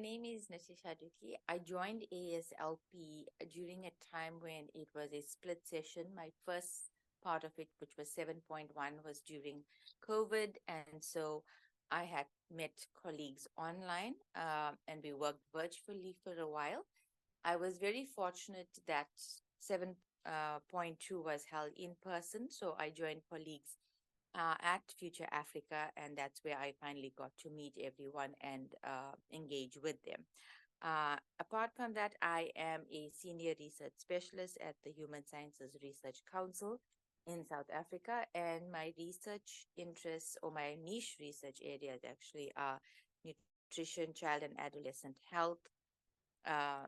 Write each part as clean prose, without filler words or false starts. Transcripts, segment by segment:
name is Natisha Dukhi. I joined ASLP during a time when it was a split session. My first part of it, which was 7.1, was during COVID. And so I had met colleagues online and we worked virtually for a while. I was very fortunate that 7.2 was held in person. So I joined colleagues at Future Africa, and that's where I finally got to meet everyone and engage with them. Apart from that, I am a senior research specialist at the Human Sciences Research Council in South Africa, and my research interests or my niche research areas actually are nutrition, child and adolescent health, uh,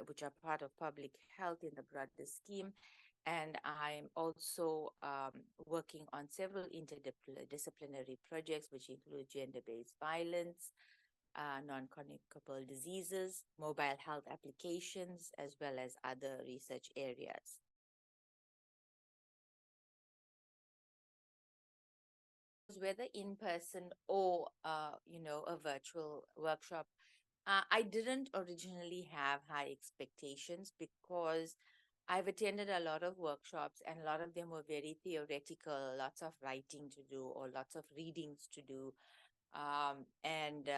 which are part of public health in the broader scheme. And I'm also working on several interdisciplinary projects, which include gender-based violence, non-communicable diseases, mobile health applications, as well as other research areas. Whether in person or, a virtual workshop, I didn't originally have high expectations because I've attended a lot of workshops and a lot of them were very theoretical, lots of writing to do or lots of readings to do. And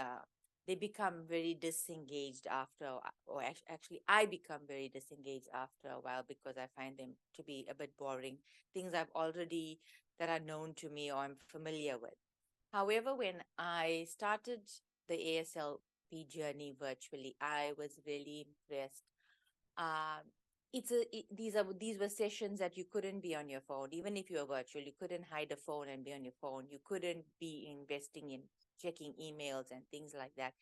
they become very disengaged after, or actually, I become very disengaged after a while because I find them to be a bit boring. Things that are known to me or I'm familiar with. However, when I started the ASLP journey virtually, I was really impressed. Um, these were sessions that you couldn't be on your phone, even if you were virtual. You couldn't hide a phone and be on your phone. You couldn't be investing in checking emails and things like that.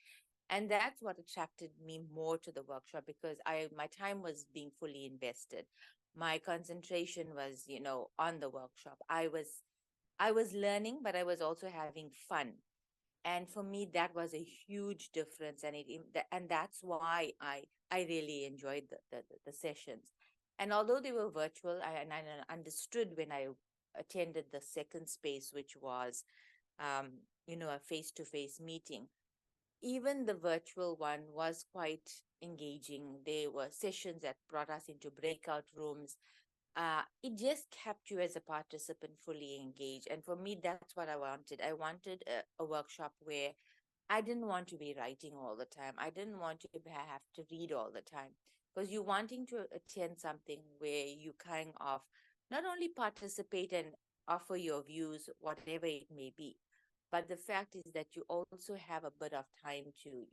And that's what attracted me more to the workshop because my time was being fully invested. My concentration was, on the workshop. I was learning, but I was also having fun. And for me, that was a huge difference, and that's why I really enjoyed the sessions. And although they were virtual, I understood when I attended the second space, which was a face-to-face meeting. Even the virtual one was quite engaging. There were sessions that brought us into breakout rooms. It just kept you as a participant fully engaged. And for me, that's what I wanted. I wanted a workshop where I didn't want to be writing all the time. I didn't want to have to read all the time because you're wanting to attend something where you kind of not only participate and offer your views, whatever it may be, but the fact is that you also have a bit of time to,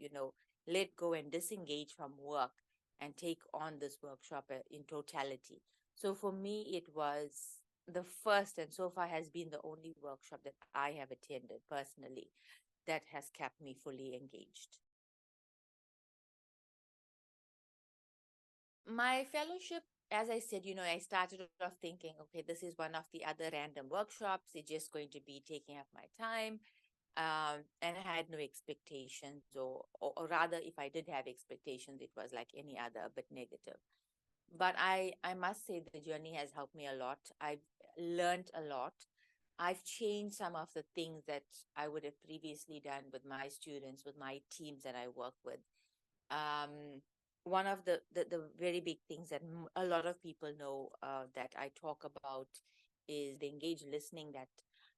let go and disengage from work and take on this workshop in totality. So for me, it was the first and so far has been the only workshop that I have attended personally that has kept me fully engaged. My fellowship, as I said, I started off thinking, okay, this is one of the other random workshops. It's just going to be taking up my time. And I had no expectations, or rather, if I did have expectations, it was like any other, but negative. But I must say the journey has helped me a lot. I've learned a lot. I've changed some of the things that I would have previously done with my students, with my teams that I work with. One of the very big things that a lot of people know that I talk about is the engaged listening that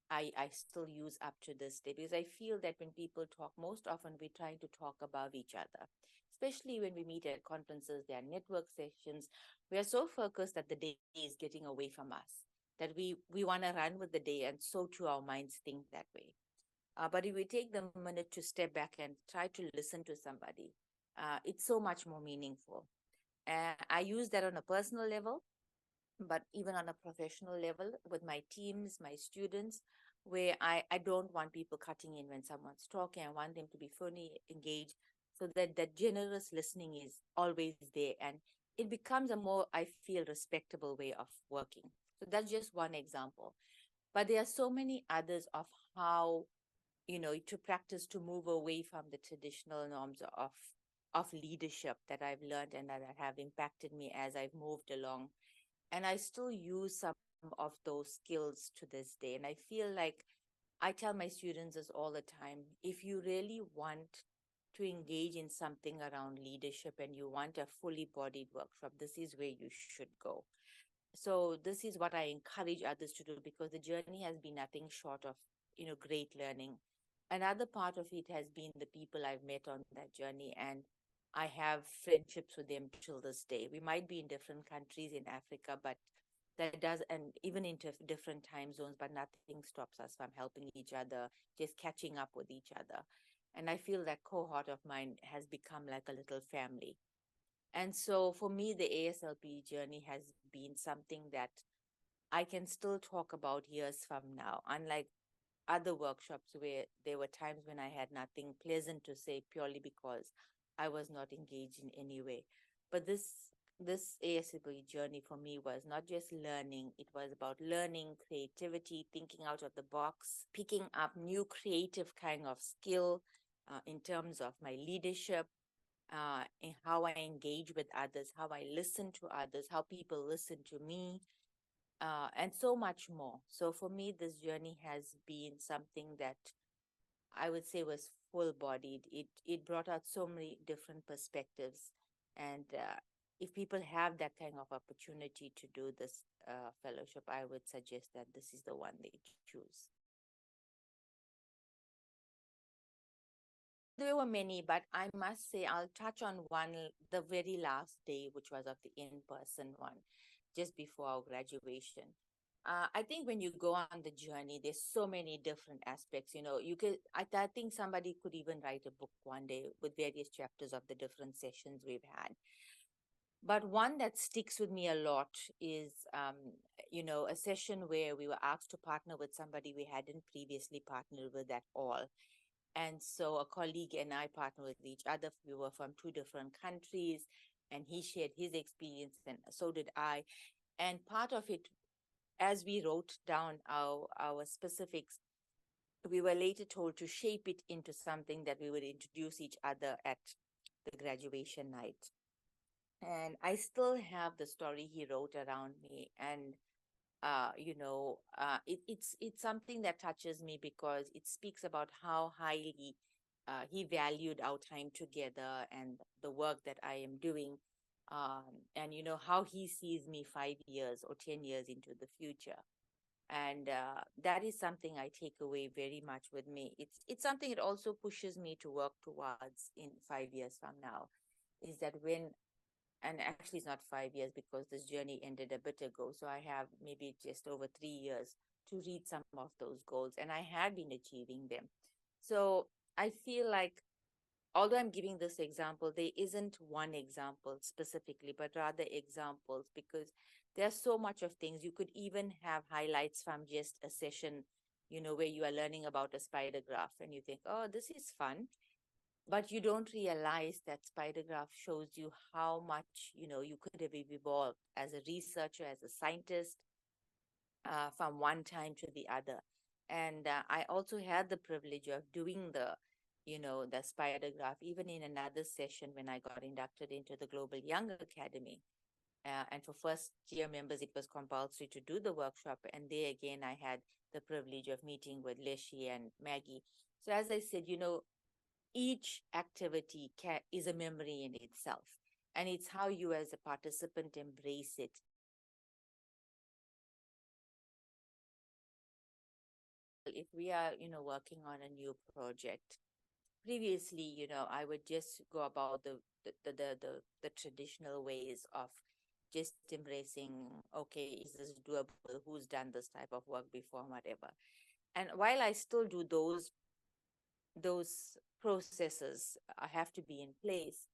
I still use up to this day, because I feel that when people talk, most often we're trying to talk above each other, especially when we meet at conferences, there are network sessions. We are so focused that the day is getting away from us, that we want to run with the day, and so too our minds think that way. But if we take the minute to step back and try to listen to somebody, it's so much more meaningful. I use that on a personal level, but even on a professional level with my teams, my students, where I don't want people cutting in when someone's talking. I want them to be fully engaged so that that generous listening is always there. And it becomes a more, I feel, respectable way of working. So that's just one example. But there are so many others of how, to practice to move away from the traditional norms of leadership that I've learned and that have impacted me as I've moved along. And I still use some of those skills to this day. And I feel like I tell my students this all the time. If you really want to engage in something around leadership and you want a fully bodied workshop, this is where you should go. So this is what I encourage others to do, because the journey has been nothing short of, great learning. Another part of it has been the people I've met on that journey, and I have friendships with them till this day. We might be in different countries in Africa, but that does, and even into different time zones, but nothing stops us from helping each other, just catching up with each other. And I feel that cohort of mine has become like a little family. And so for me, the ASLP journey has been something that I can still talk about years from now, unlike other workshops where there were times when I had nothing pleasant to say purely because I was not engaged in any way. But this ASLP journey for me was not just learning, it was about learning, creativity, thinking out of the box, picking up new creative kind of skill in terms of my leadership, in how I engage with others, how I listen to others, how people listen to me, and so much more. So for me, this journey has been something that I would say was full bodied. It brought out so many different perspectives, and if people have that kind of opportunity to do this fellowship, I would suggest that this is the one they choose. There were many, but I must say I'll touch on one, the very last day, which was of the in-person one, just before our graduation. I think when you go on the journey, there's so many different aspects. I think somebody could even write a book one day with various chapters of the different sessions we've had. But one that sticks with me a lot is, a session where we were asked to partner with somebody we hadn't previously partnered with at all. And so a colleague and I partnered with each other. We were from two different countries, and he shared his experience, and so did I. And part of it, as we wrote down our specifics, we were later told to shape it into something that we would introduce each other at the graduation night. And I still have the story he wrote around me, and it's something that touches me because it speaks about how highly he valued our time together and the work that I am doing, and how he sees me 5 years or 10 years into the future. And that is something I take away very much with me. It's something it also pushes me to work towards in 5 years from now. Is that when, and actually it's not 5 years because this journey ended a bit ago. So I have maybe just over 3 years to reach some of those goals, and I had been achieving them. So I feel like, although I'm giving this example, there isn't one example specifically, but rather examples, because there's so much of things. You could even have highlights from just a session, where you are learning about a spider graph and you think, oh, this is fun. But you don't realize that spider graph shows you how much, you could have evolved as a researcher, as a scientist, from one time to the other. And I also had the privilege of doing the spider graph, even in another session when I got inducted into the Global Young Academy. And for first year members, it was compulsory to do the workshop. And there again, I had the privilege of meeting with Leshy and Maggie. So as I said, each activity is a memory in itself. And it's how you as a participant embrace it. If we are, working on a new project, previously, I would just go about the traditional ways of just embracing, okay, is this doable? Who's done this type of work before, whatever. And while I still do those processes have to be in place.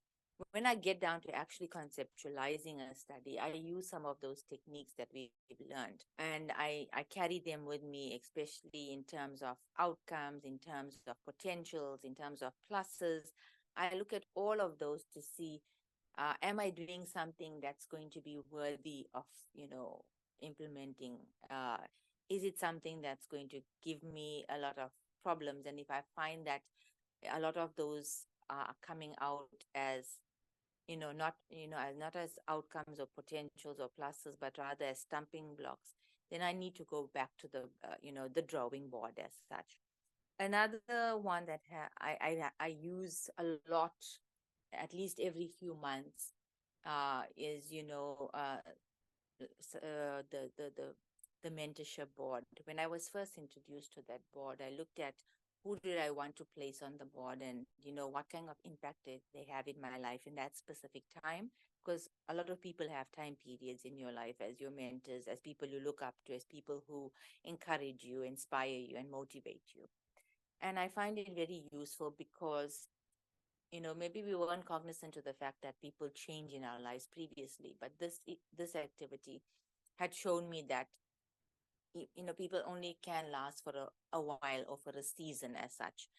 When I get down to actually conceptualizing a study, I use some of those techniques that we've learned, and I carry them with me, especially in terms of outcomes, in terms of potentials, in terms of pluses. I look at all of those to see, am I doing something that's going to be worthy of, implementing? Is it something that's going to give me a lot of problems? And if I find that a lot of those are coming out as, not as outcomes or potentials or pluses, but rather as stumbling blocks, then I need to go back to the drawing board as such. Another one that I use a lot, at least every few months, is the mentorship board. When I was first introduced to that board, I looked at who did I want to place on the board, and what kind of impact they have in my life in that specific time. Because a lot of people have time periods in your life as your mentors, as people you look up to, as people who encourage you, inspire you, and motivate you. And I find it very useful because maybe we weren't cognizant of the fact that people change in our lives previously, but this activity had shown me that people only can last for a while or for a season as such.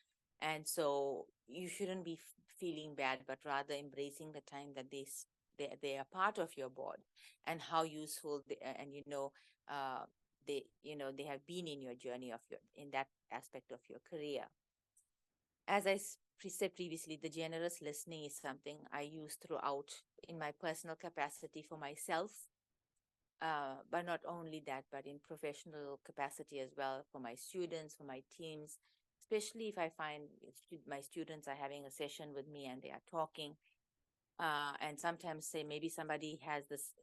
And so you shouldn't be feeling bad, but rather embracing the time that they are part of your board, and how useful and uh, they have been in your journey of your in that aspect of your career. As said previously, the generous listening is something I use throughout in my personal capacity for myself, but not only that, but in professional capacity as well, for my students, for my teams, especially if I find my students are having a session with me and they are talking. And sometimes, say, maybe somebody has this,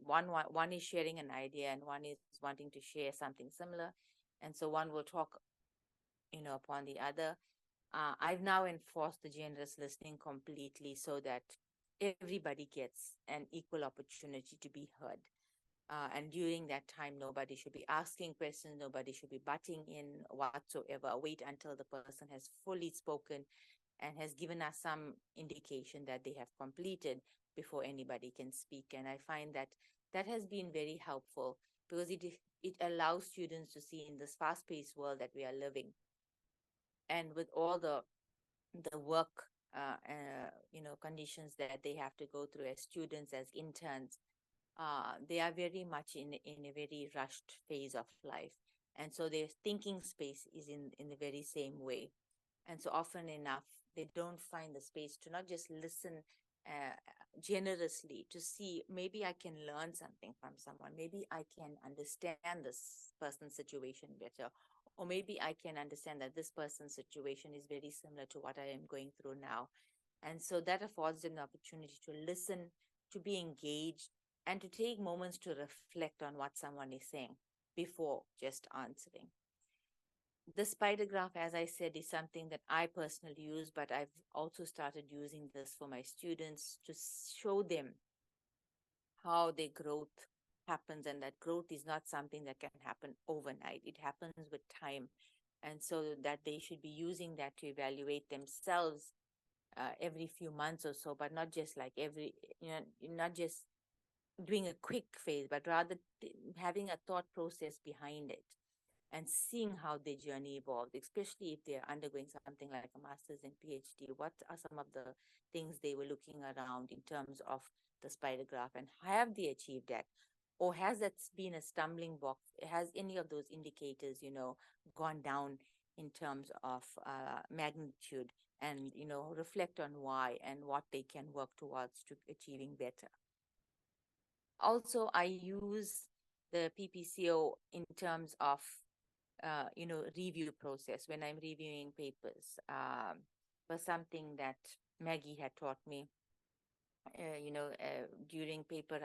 one is sharing an idea and one is wanting to share something similar. And so one will talk, upon the other. I've now enforced the generous listening completely so that everybody gets an equal opportunity to be heard. And during that time, nobody should be asking questions, nobody should be butting in whatsoever. Wait until the person has fully spoken and has given us some indication that they have completed before anybody can speak. And I find that that has been very helpful because it allows students to see in this fast-paced world that we are living, and with all the work conditions that they have to go through as students, as interns, they are very much in a very rushed phase of life. And so their thinking space is in the very same way. And so often enough, they don't find the space to not just listen uh, generously, to see maybe I can learn something from someone, maybe I can understand this person's situation better, or maybe I can understand that this person's situation is very similar to what I am going through now. And so that affords them the opportunity to listen, to be engaged, and to take moments to reflect on what someone is saying before just answering. The spider graph, as I said, is something that I personally use, but I've also started using this for my students to show them how their growth happens, and that growth is not something that can happen overnight. It happens with time. And so that they should be using that to evaluate themselves every few months or so, but not just like not just doing a quick phase, but rather having a thought process behind it and seeing how their journey evolved, especially if they're undergoing something like a master's and PhD. What are some of the things they were looking around in terms of the spider graph, and have they achieved that? Or has that been a stumbling block? Has any of those indicators, gone down in terms of magnitude, and, reflect on why and what they can work towards to achieving better? Also, I use the PPCO in terms of review process when I'm reviewing papers. Was something that Maggie had taught me. During paper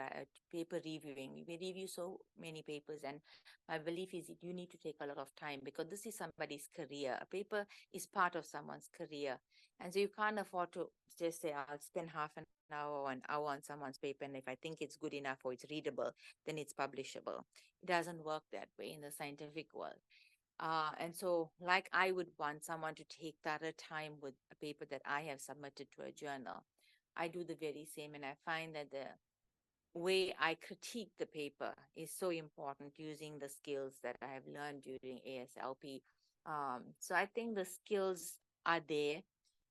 reviewing, we review so many papers, and my belief is that you need to take a lot of time because this is somebody's career. A paper is part of someone's career, and so you can't afford to just say, I'll spend half an hour or an hour on someone's paper, and if I think it's good enough or it's readable, then it's publishable. It doesn't work that way in the scientific world. And so, like, I would want someone to take thorough time with a paper that I have submitted to a journal. I do the very same, and I find that the way I critique the paper is so important, using the skills that I have learned during ASLP. So I think the skills are there.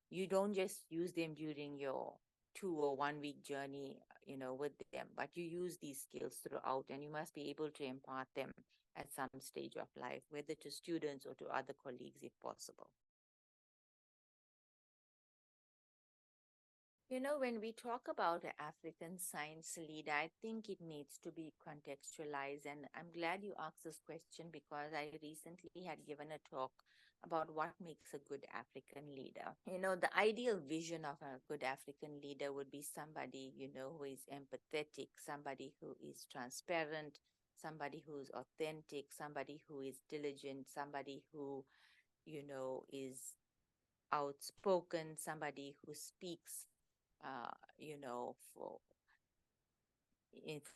You don't just use them during your 2 or 1 week journey, with them, but you use these skills throughout, and you must be able to impart them at some stage of life, whether to students or to other colleagues if possible. When we talk about an African science leader, I think it needs to be contextualized. And I'm glad you asked this question because I recently had given a talk about what makes a good African leader. The ideal vision of a good African leader would be somebody, who is empathetic, somebody who is transparent, somebody who is authentic, somebody who is diligent, somebody who, is outspoken, somebody who speaks, for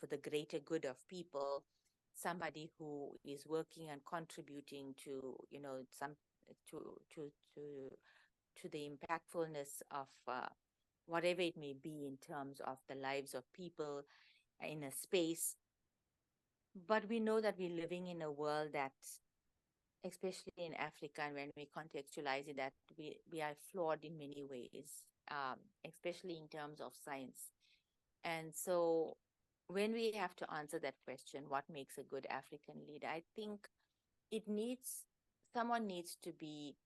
for the greater good of people, somebody who is working and contributing to, some to to to to the impactfulness of whatever it may be in terms of the lives of people in a space. But we know that we're living in a world that, especially in Africa, and when we contextualize it, that we are flawed in many ways, especially in terms of science. And so when we have to answer that question, what makes a good African leader? I think it needs, someone needs to be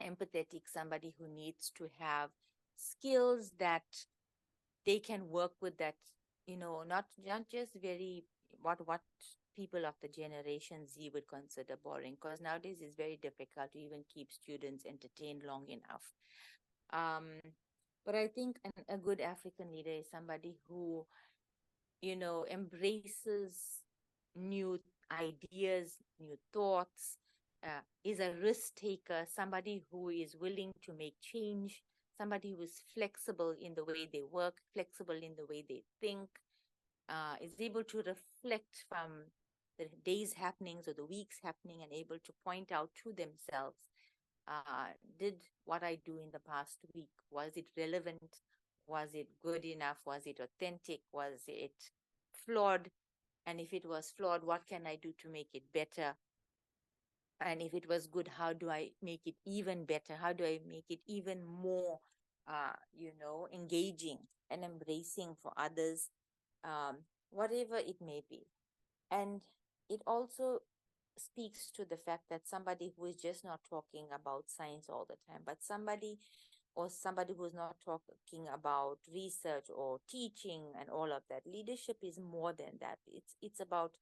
empathetic, somebody who needs to have skills that they can work with, that, not just very, what people of the generation Z would consider boring, because nowadays it's very difficult to even keep students entertained long enough. Um, but I think a good African leader is somebody who, embraces new ideas, new thoughts, is a risk taker, somebody who is willing to make change, somebody who is flexible in the way they work, flexible in the way they think, is able to reflect from the day's happenings or the week's happening and able to point out to themselves, did what I do in the past week, was it relevant? Was it good enough? Was it authentic? Was it flawed? And if it was flawed, what can I do to make it better? And if it was good, how do I make it even better? How do I make it even more, engaging and embracing for others, whatever it may be. And it also speaks to the fact that somebody who is just not talking about science all the time, but somebody who's not talking about research or teaching and all of that. Leadership is more than that. It's about,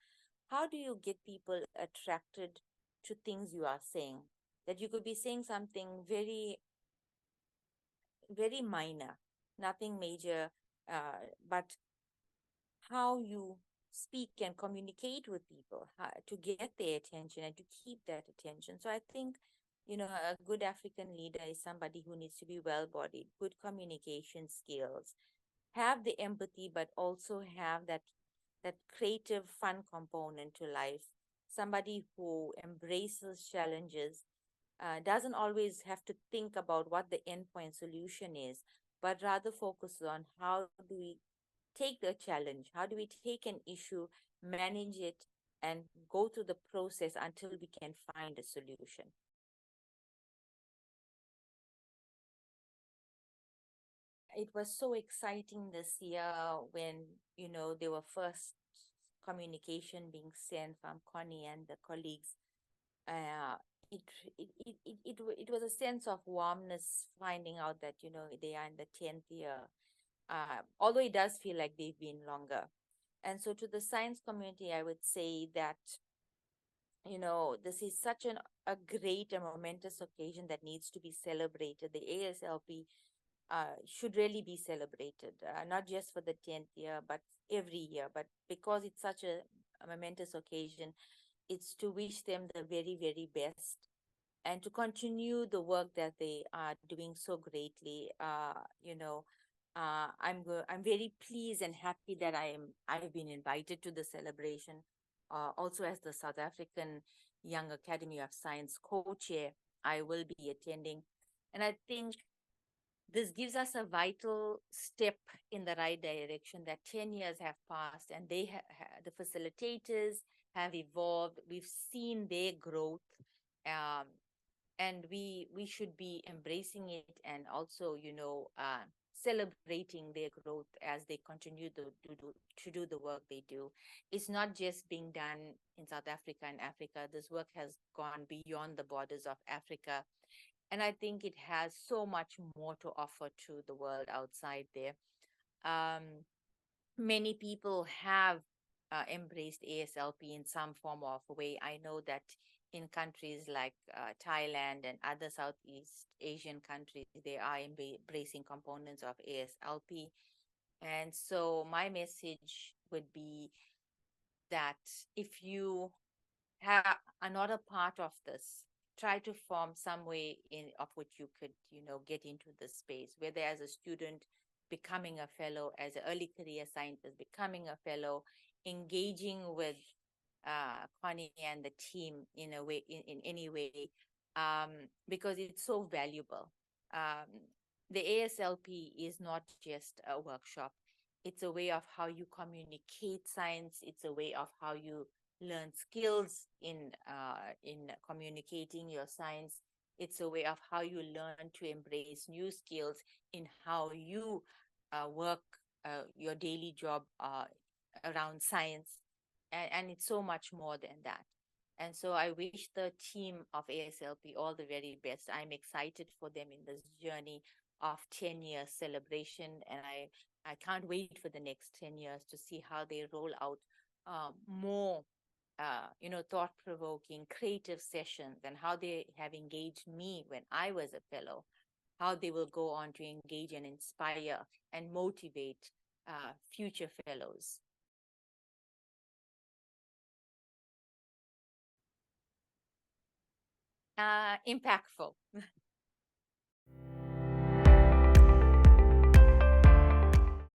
how do you get people attracted to things you are saying? That you could be saying something very, very minor, nothing major, but how you speak and communicate with people, to get their attention and to keep that attention. So I think, a good African leader is somebody who needs to be well-bodied, good communication skills, have the empathy, but also have that creative, fun component to life. Somebody who embraces challenges, doesn't always have to think about what the endpoint solution is, but rather focuses on how do we take the challenge, how do we take an issue, manage it, and go through the process until we can find a solution. It was so exciting this year when, there were first communication being sent from Connie and the colleagues. uh, it, it was a sense of warmness finding out that, they are in the 10th year, although it does feel like they've been longer. And so to the science community, I would say that, this is such a great and momentous occasion that needs to be celebrated. The ASLP should really be celebrated, not just for the 10th year, but every year. But because it's such a momentous occasion, it's to wish them the very, very best and to continue the work that they are doing so greatly. I'm very pleased and happy that I've been invited to the celebration, also as the South African Young Academy of Science co-chair. I will be attending, and I think this gives us a vital step in the right direction, that 10 years have passed and the facilitators have evolved. We've seen their growth, um, and we should be embracing it and also, celebrating their growth as they continue to do the work they do. It's not just being done in South Africa and Africa. This work has gone beyond the borders of Africa, and I think it has so much more to offer to the world outside there. Um, Many people have embraced ASLP in some form of way. I know that in countries like Thailand and other Southeast Asian countries, they are embracing components of ASLP. And so my message would be that if you are not a part of this, try to form some way in of which you could, get into this space, whether as a student becoming a fellow, as an early career scientist becoming a fellow, engaging with Connie and the team in a way, in any way, because it's so valuable. Um, the ASLP is not just a workshop. It's a way of how you communicate science. It's a way of how you learn skills in communicating your science. It's a way of how you learn to embrace new skills in how you work your daily job around science, and it's so much more than that. And so I wish the team of ASLP all the very best. I'm excited for them in this journey of 10 years celebration, and I can't wait for the next 10 years to see how they roll out more thought-provoking, creative sessions, and how they have engaged me when I was a fellow, how they will go on to engage and inspire and motivate future fellows. Impactful.